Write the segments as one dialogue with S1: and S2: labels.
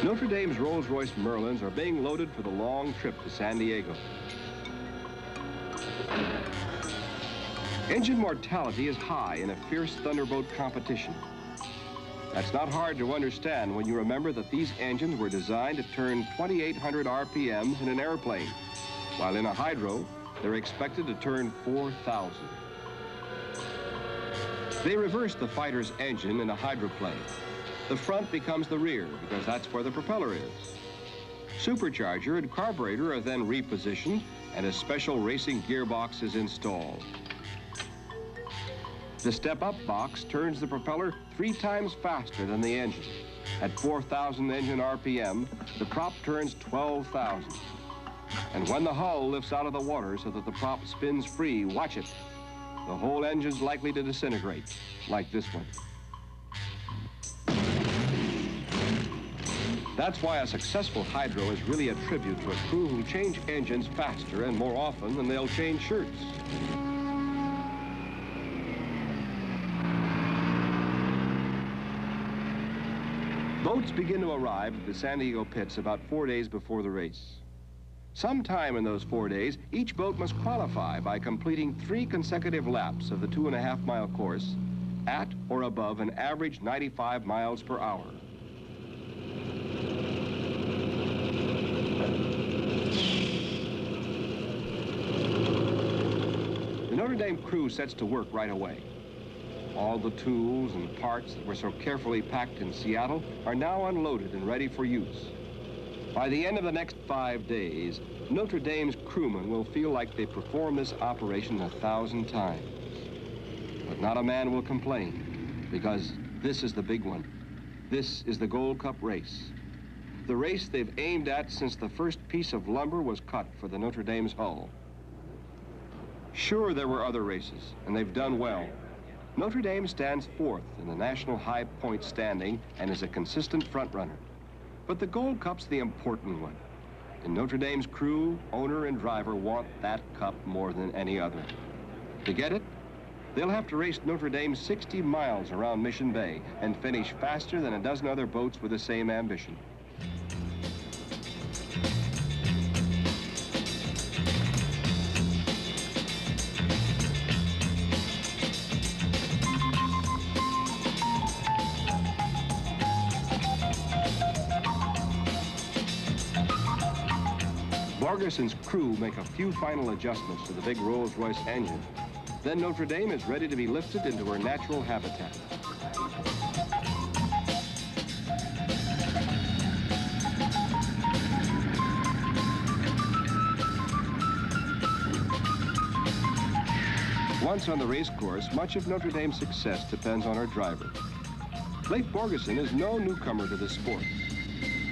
S1: Notre Dame's Rolls-Royce Merlins are being loaded for the long trip to San Diego. Engine mortality is high in a fierce thunderboat competition. That's not hard to understand when you remember that these engines were designed to turn 2,800 RPMs in an airplane, while in a hydro, they're expected to turn 4,000. They reverse the fighter's engine in a hydroplane. The front becomes the rear because that's where the propeller is. Supercharger and carburetor are then repositioned and a special racing gearbox is installed. The step-up box turns the propeller 3 times faster than the engine. At 4,000 engine RPM, the prop turns 12,000. And when the hull lifts out of the water so that the prop spins free, watch it. The whole engine's likely to disintegrate, like this one. That's why a successful hydro is really a tribute to a crew who change engines faster and more often than they'll change shirts. Boats begin to arrive at the San Diego pits about 4 days before the race. Sometime in those 4 days, each boat must qualify by completing 3 consecutive laps of the 2.5-mile course at or above an average 95 miles per hour. The Notre Dame crew sets to work right away. All the tools and parts that were so carefully packed in Seattle are now unloaded and ready for use. By the end of the next 5 days, Notre Dame's crewmen will feel like they performed this operation 1,000 times. But not a man will complain, because this is the big one. This is the Gold Cup race. The race they've aimed at since the first piece of lumber was cut for the Notre Dame's hull. Sure, there were other races, and they've done well. Notre Dame stands 4th in the national high point standing and is a consistent front-runner. But the Gold Cup's the important one. And Notre Dame's crew, owner, and driver want that cup more than any other. To get it, they'll have to race Notre Dame 60 miles around Mission Bay and finish faster than a dozen other boats with the same ambition. Borgerson's crew make a few final adjustments to the big Rolls-Royce engine. Then Notre Dame is ready to be lifted into her natural habitat. Once on the race course, much of Notre Dame's success depends on her driver. Blake Borgerson is no newcomer to the sport.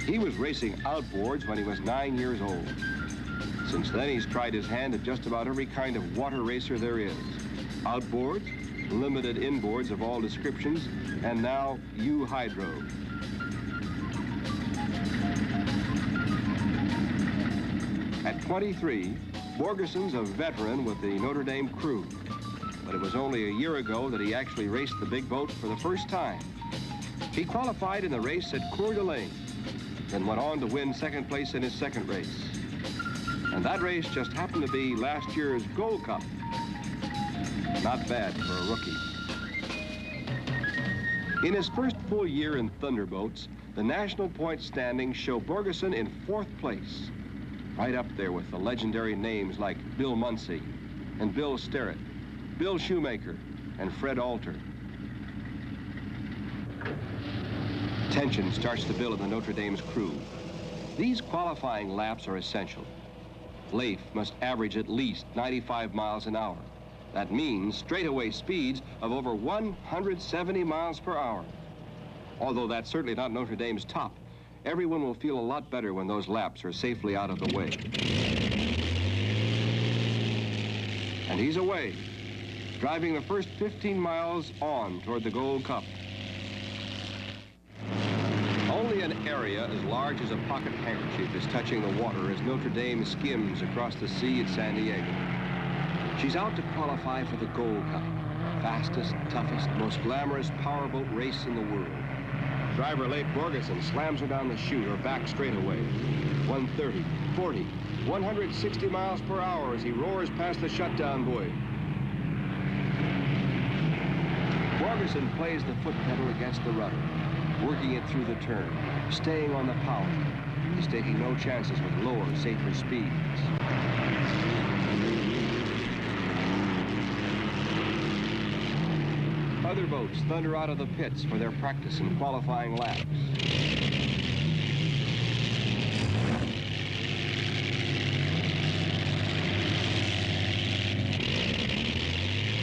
S1: He was racing outboards when he was 9 years old. Since then, he's tried his hand at just about every kind of water racer there is. Outboards, limited inboards of all descriptions, and now U-Hydro. At 23, Borgerson's a veteran with the Notre Dame crew. But it was only a year ago that he actually raced the big boat for the first time. He qualified in the race at Coeur d'Alene, then went on to win second place in his second race. And that race just happened to be last year's Gold Cup. Not bad for a rookie. In his first full year in Thunderboats, the national point standings show Borgerson in 4th place, right up there with the legendary names like Bill Munsey and Bill Sterrett, Bill Shoemaker, and Fred Alter. Tension starts to build in the Notre Dame's crew. These qualifying laps are essential. Leif must average at least 95 miles an hour. That means straightaway speeds of over 170 miles per hour. Although that's certainly not Notre Dame's top, everyone will feel a lot better when those laps are safely out of the way. And he's away, driving the first 15 miles on toward the Gold Cup. Only an area as large as a pocket handkerchief is touching the water as Notre Dame skims across the sea at San Diego. She's out to qualify for the Gold Cup, fastest, toughest, most glamorous powerboat race in the world. Driver Leif Borgeson slams her down the chute or back straightaway. 130, 40, 160 miles per hour as he roars past the shutdown buoy. Borgeson plays the foot pedal against the rudder, working it through the turn, staying on the power. He's taking no chances with lower, safer speeds. Other boats thunder out of the pits for their practice and qualifying laps.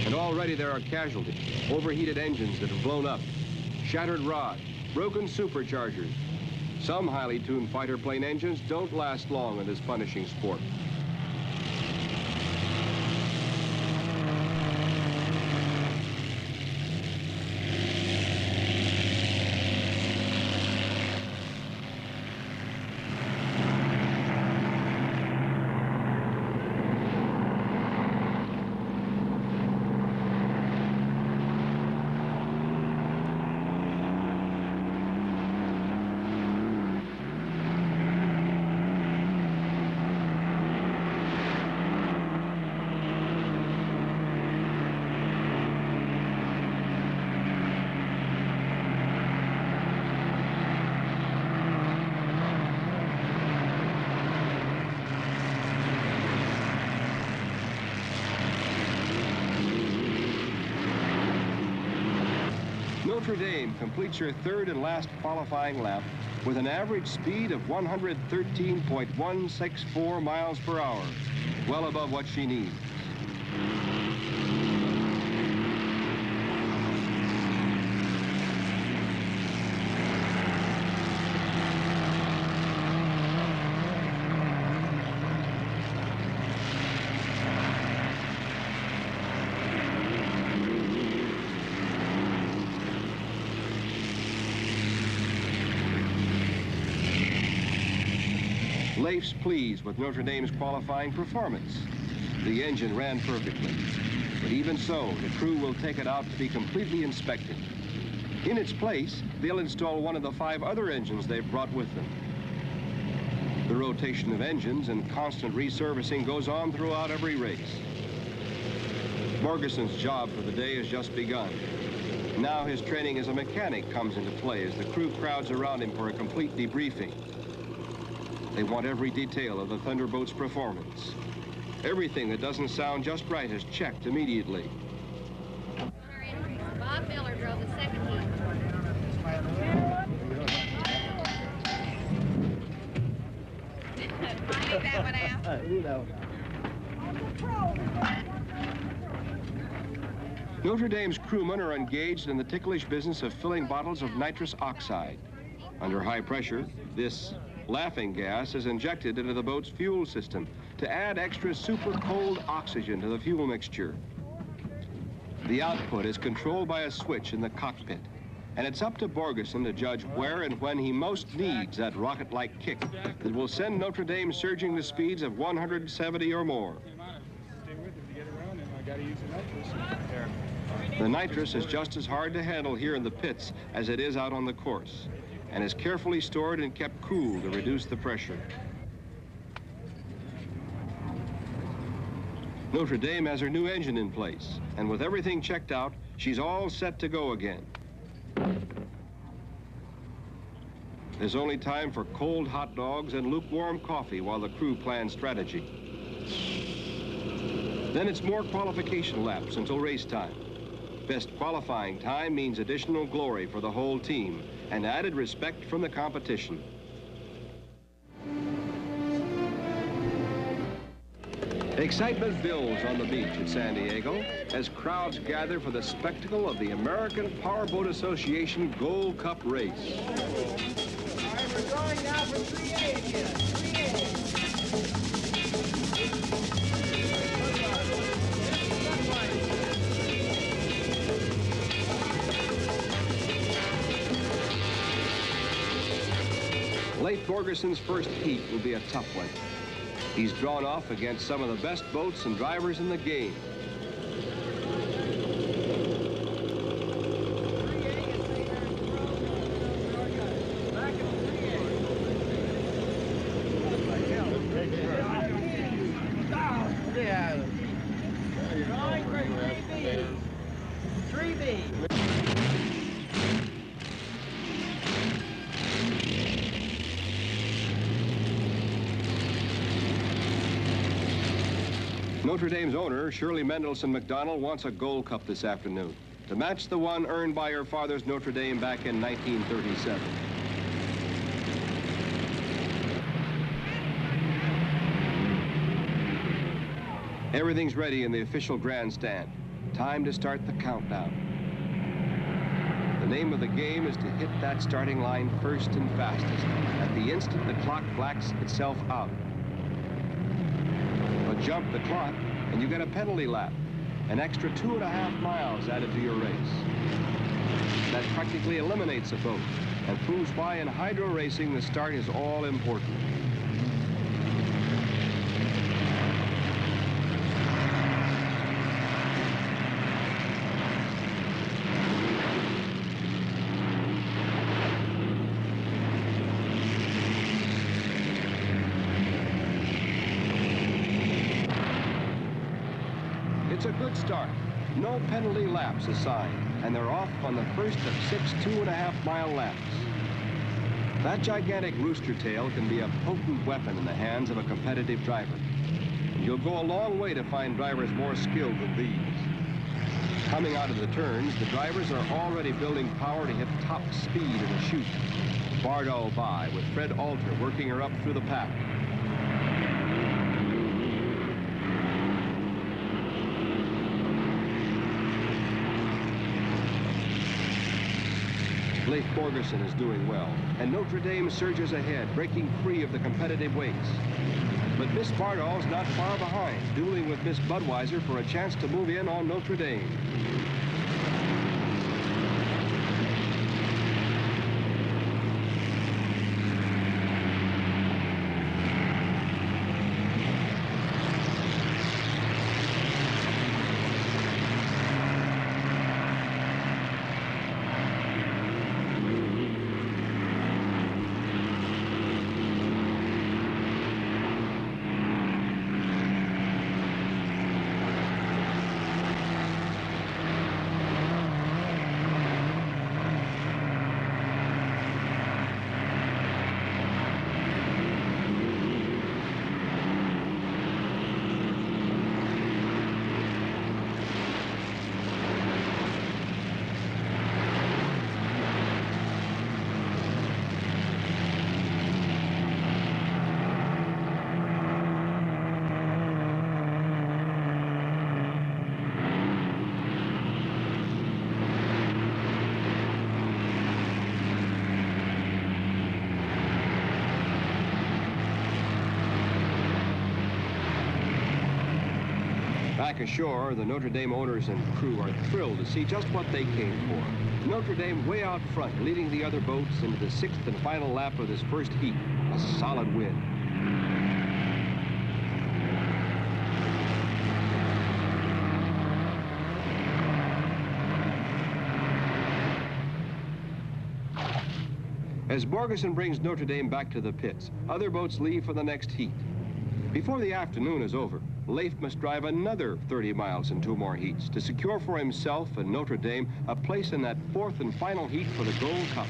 S1: And already there are casualties. Overheated engines that have blown up, shattered rods, broken superchargers. Some highly tuned fighter plane engines don't last long in this punishing sport. Notre Dame completes her third and last qualifying lap with an average speed of 113.164 miles per hour, well above what she needs. Leif's pleased with Notre Dame's qualifying performance. The engine ran perfectly, but even so, the crew will take it out to be completely inspected. In its place, they'll install one of the 5 other engines they've brought with them. The rotation of engines and constant reservicing goes on throughout every race. Borgeson's job for the day has just begun. Now his training as a mechanic comes into play as the crew crowds around him for a complete debriefing. They want every detail of the Thunderboat's performance. Everything that doesn't sound just right is checked immediately.
S2: Bob Miller drove the second heat. Leave that one out.
S1: Notre Dame's crewmen are engaged in the ticklish business of filling bottles of nitrous oxide. Under high pressure, this laughing gas is injected into the boat's fuel system to add extra super cold oxygen to the fuel mixture. The output is controlled by a switch in the cockpit, and it's up to Borgeson to judge where and when he most needs that rocket-like kick that will send Notre Dame surging to speeds of 170 or more. The nitrous is just as hard to handle here in the pits as it is out on the course, and is carefully stored and kept cool to reduce the pressure. Notre Dame has her new engine in place, and with everything checked out, she's all set to go again. There's only time for cold hot dogs and lukewarm coffee while the crew plans strategy. Then it's more qualification laps until race time. Best qualifying time means additional glory for the whole team and added respect from the competition. Excitement builds on the beach at San Diego as crowds gather for the spectacle of the American Powerboat Association Gold Cup race.
S3: All right, we're going now for 3A again. 3A.
S1: Leif Borgeson's first heat will be a tough one. He's drawn off against some of the best boats and drivers in the game. Notre Dame's owner, Shirley Mendelson McDonald, wants a gold cup this afternoon to match the one earned by her father's Notre Dame back in 1937. Everything's ready in the official grandstand. Time to start the countdown. The name of the game is to hit that starting line first and fastest, at the instant the clock blacks itself out. But jump the clock, and you get a penalty lap, an extra 2.5 miles added to your race. That practically eliminates a boat and proves why in hydro racing the start is all important. It's a good start. No penalty laps assigned, and they're off on the first of 6 2.5-mile laps. That gigantic rooster tail can be a potent weapon in the hands of a competitive driver. And you'll go a long way to find drivers more skilled than these. Coming out of the turns, the drivers are already building power to hit top speed in the chute. Bardell by, with Fred Alter working her up through the pack. Leif Borgerson is doing well, and Notre Dame surges ahead, breaking free of the competitive weights. But Miss Bardall's not far behind, dueling with Miss Budweiser for a chance to move in on Notre Dame. Back ashore, the Notre Dame owners and crew are thrilled to see just what they came for. Notre Dame way out front, leading the other boats into the 6th and final lap of this first heat. A solid win. As Borgerson brings Notre Dame back to the pits, other boats leave for the next heat. Before the afternoon is over, Leif must drive another 30 miles in 2 more heats to secure for himself and Notre Dame a place in that 4th and final heat for the Gold Cup.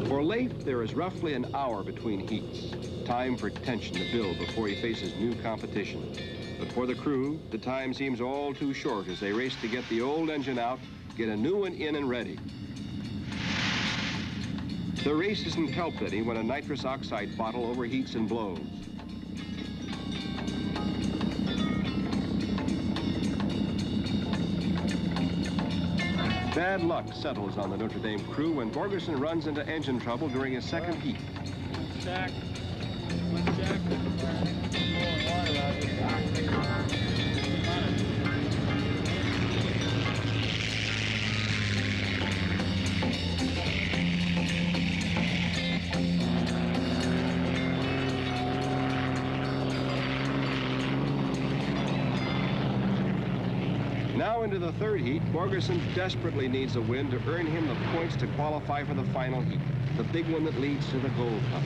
S1: For Leif, there is roughly an hour between heats. Time for tension to build before he faces new competition. But for the crew, the time seems all too short as they race to get the old engine out, get a new one in and ready. The race isn't helped any when a nitrous oxide bottle overheats and blows. Bad luck settles on the Notre Dame crew when Borgerson runs into engine trouble during his second heat.
S3: Jack. Jack.
S1: Now into the third heat, Borgerson desperately needs a win to earn him the points to qualify for the final heat, the big one that leads to the Gold Cup.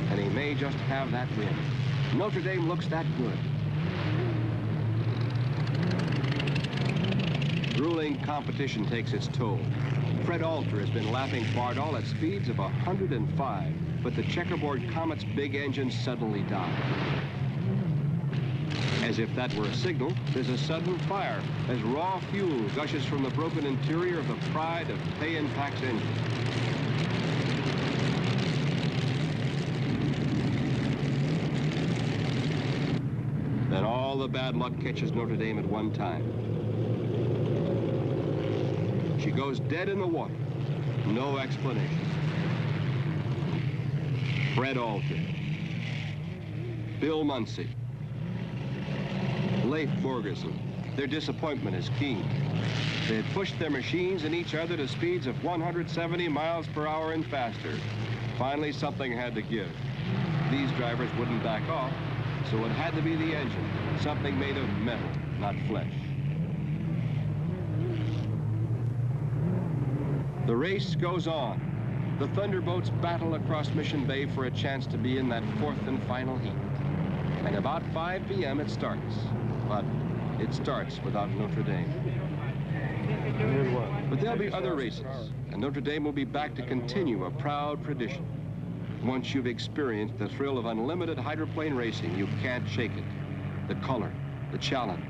S1: And he may just have that win. Notre Dame looks that good. Grueling competition takes its toll. Fred Alter has been lapping Bardol at speeds of 105, but the checkerboard Comet's big engine suddenly died. As if that were a signal, there's a sudden fire as raw fuel gushes from the broken interior of the pride of Pay and Pack's engine. Then all the bad luck catches Notre Dame at one time. She goes dead in the water. No explanation. Fred Alter, Bill Muncy, Leif Borgerson. Their disappointment is keen. They had pushed their machines and each other to speeds of 170 miles per hour and faster. Finally, something had to give. These drivers wouldn't back off, so it had to be the engine, something made of metal, not flesh. The race goes on. The Thunderbolts battle across Mission Bay for a chance to be in that fourth and final heat. And about 5 p.m. it starts. But it starts without Notre Dame. But there'll be other races, and Notre Dame will be back to continue a proud tradition. Once you've experienced the thrill of unlimited hydroplane racing, you can't shake it. The color, the challenge,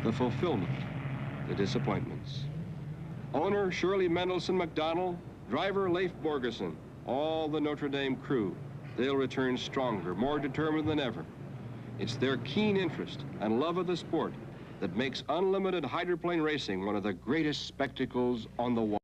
S1: the fulfillment, the disappointments. Owner Shirley Mendelson McDonald, driver Leif Borgerson, all the Notre Dame crew. They'll return stronger, more determined than ever. It's their keen interest and love of the sport that makes unlimited hydroplane racing one of the greatest spectacles on the water.